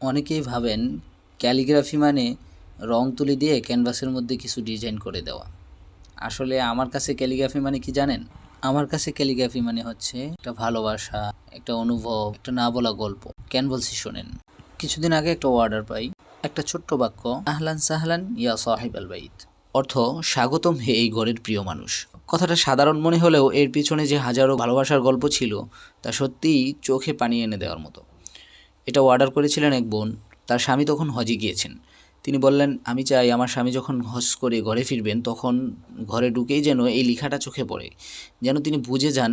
অনেকেই ভাবেন ক্যালিগ্রাফি মানে রং তুলি দিয়ে ক্যানভাসের মধ্যে কিছু ডিজাইন করে দেওয়া। আসলে আমার কাছে ক্যালিগ্রাফি মানে কি জানেন? আমার কাছে ক্যালিগ্রাফি মানে হচ্ছে একটা ভালোবাসা, একটা অনুভব, একটা না বলা গল্প। কেন বলছি শোনেন। কিছুদিন আগে একটা অর্ডার পাই, একটা ছোট্ট বাক্য, আহলান সাহলান ইয়া সাহিব আল বাইত। অর্থ, স্বাগতম হে এই ঘরের প্রিয় মানুষ। কথাটা সাধারণ মনে হলেও এর পিছনে যে হাজারো ভালোবাসার গল্প ছিল তা সত্যিই চোখে পানি এনে দেওয়ার মতো। এটা অর্ডার করেছিলেন এক বোন। তার স্বামী তখন হজে গিয়েছেন। তিনি বললেন, আমি চাই আমার স্বামী যখন হজ করে ঘরে ফিরবেন তখন ঘরে ঢুকেই যেন এই লেখাটা চোখে পড়ে, যেন তিনি বুঝে যান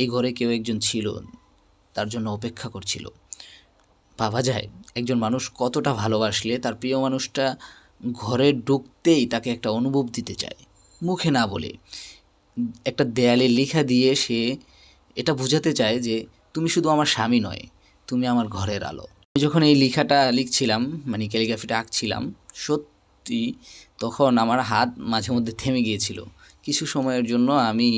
এই ঘরে কেউ একজন ছিল, তার জন্য অপেক্ষা করছিল। ভাবা যায় একজন মানুষ কতটা ভালোবাসলে তার প্রিয় মানুষটা ঘরে ঢুকতেই তাকে একটা অনুভব দিতে চায়, মুখে না বলে একটা দেয়ালে লেখা দিয়ে সে এটা বোঝাতে চায় যে তুমি শুধু আমার স্বামী নয়, তুমি আমার ঘরের আলো। আমি যখন এই লেখাটা লিখছিলাম, মানে ক্যালিগ্রাফিটা আঁকছিলাম, সত্যি তখন আমার হাত মাঝে মধ্যে থেমে গিয়েছিল। কিছু সময়ের জন্য আমি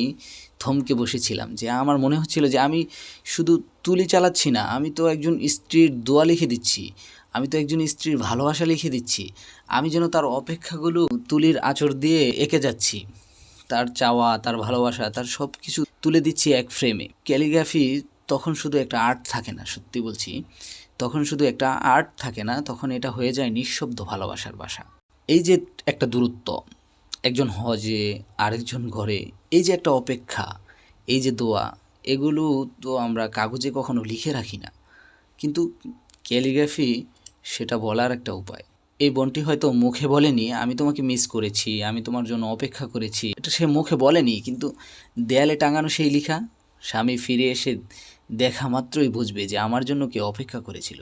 থমকে বসেছিলাম, যে আমার মনে হচ্ছিল যে আমি শুধু তুলি চালাচ্ছি না, আমি তো একজন স্ত্রীর দোয়া লিখে দিচ্ছি, আমি তো একজন স্ত্রীর ভালোবাসা লিখে দিচ্ছি। আমি যেন তার অপেক্ষাগুলো তুলির আঁচড় দিয়ে এঁকে যাচ্ছি, তার চাওয়া, তার ভালোবাসা, তার সব কিছু তুলে দিচ্ছি এক ফ্রেমে। ক্যালিগ্রাফি তখন শুধু একটা আর্ট থাকে না, সত্যি বলছি, তখন শুধু একটা আর্ট থাকে না, তখন এটা হয়ে যায় নিঃশব্দ ভালোবাসার ভাষা। এই যে একটা দূরত্ব, একজন হজে আরেকজন ঘরে, এই যে একটা অপেক্ষা, এই যে দোয়া, এগুলো তো আমরা কাগজে কখনো লিখে রাখি না, কিন্তু ক্যালিগ্রাফি সেটা বলার একটা উপায়। এই বোনটি হয়তো মুখে বলেনি আমি তোমাকে মিস করেছি, আমি তোমার জন্য অপেক্ষা করেছি, এটা সে মুখে বলেনি, কিন্তু দেয়ালে টাঙানো সেই লেখা স্বামী ফিরে এসে দেখা মাত্রই বুঝবে যে আমার জন্য কে অপেক্ষা করেছিল,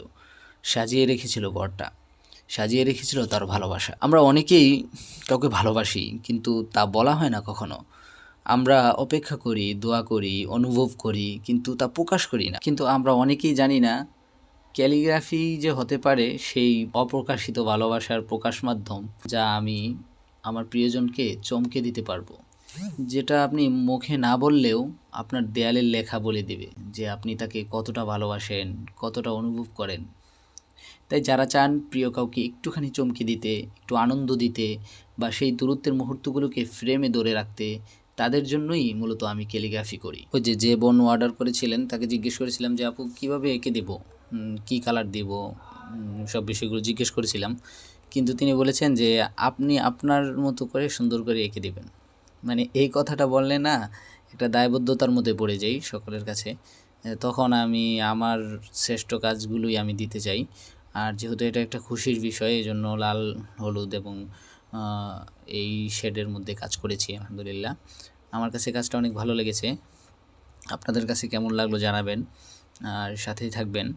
সাজিয়ে রেখেছিল ঘরটা, সাজিয়ে রেখেছিল তার ভালোবাসা। আমরা অনেকেই কাউকে ভালোবাসি, কিন্তু তা বলা হয় না কখনো। আমরা অপেক্ষা করি, দোয়া করি, অনুভব করি, কিন্তু তা প্রকাশ করি না। কিন্তু আমরা অনেকেই জানি না ক্যালিগ্রাফি যে হতে পারে সেই অপ্রকাশিত ভালোবাসার প্রকাশ মাধ্যম, যা আমি আমার প্রিয়জনকে চমকে দিতে পারবো, যেটা আপনি মুখে না বললেও আপনার দেয়ালের লেখা বলে দেবে যে আপনি তাকে কতটা ভালোবাসেন, কতটা অনুভব করেন। তাই যারা চান প্রিয় কাউকে একটুখানি চমকে দিতে, একটু আনন্দ দিতে, বা সেই দূরত্বের মুহূর্তগুলোকে ফ্রেমে ধরে রাখতে, তাদের জন্যই মূলত আমি ক্যালিগ্রাফি করি। ওই যে বোন অর্ডার করেছিলেন তাকে জিজ্ঞেস করেছিলাম যে আপু কীভাবে এঁকে দেবো, কী কালার দেব, সব বিষয়গুলো জিজ্ঞেস করেছিলাম। কিন্তু তিনি বলেছেন যে আপনি আপনার মতো করে সুন্দর করে এঁকে দেবেন। মানে এই কথাটা বললে না একটা দায়বদ্ধতার মধ্যে পড়ে যাই সকলের কাছে। তখন আমি আমার শ্রেষ্ঠ কাজগুলোই আমি দিতে চাই। আর যেহেতু এটা একটা খুশির বিষয়, এই জন্য লাল, হলুদ এবং এই শেডের মধ্যে কাজ করেছি আলহামদুলিল্লাহ। আমার কাছে কাজটা অনেক ভালো লেগেছে। আপনাদের কাছে কেমন লাগলো জানাবেন, আর সাথেই থাকবেন।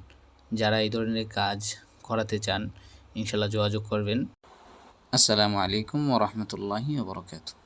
যারা এই ধরনের কাজ করাতে চান ইনশাল্লাহ যোগাযোগ করবেন। আসসালামু আলাইকুম ওয়া রাহমাতুল্লাহি ওয়া বারাকাতুহু।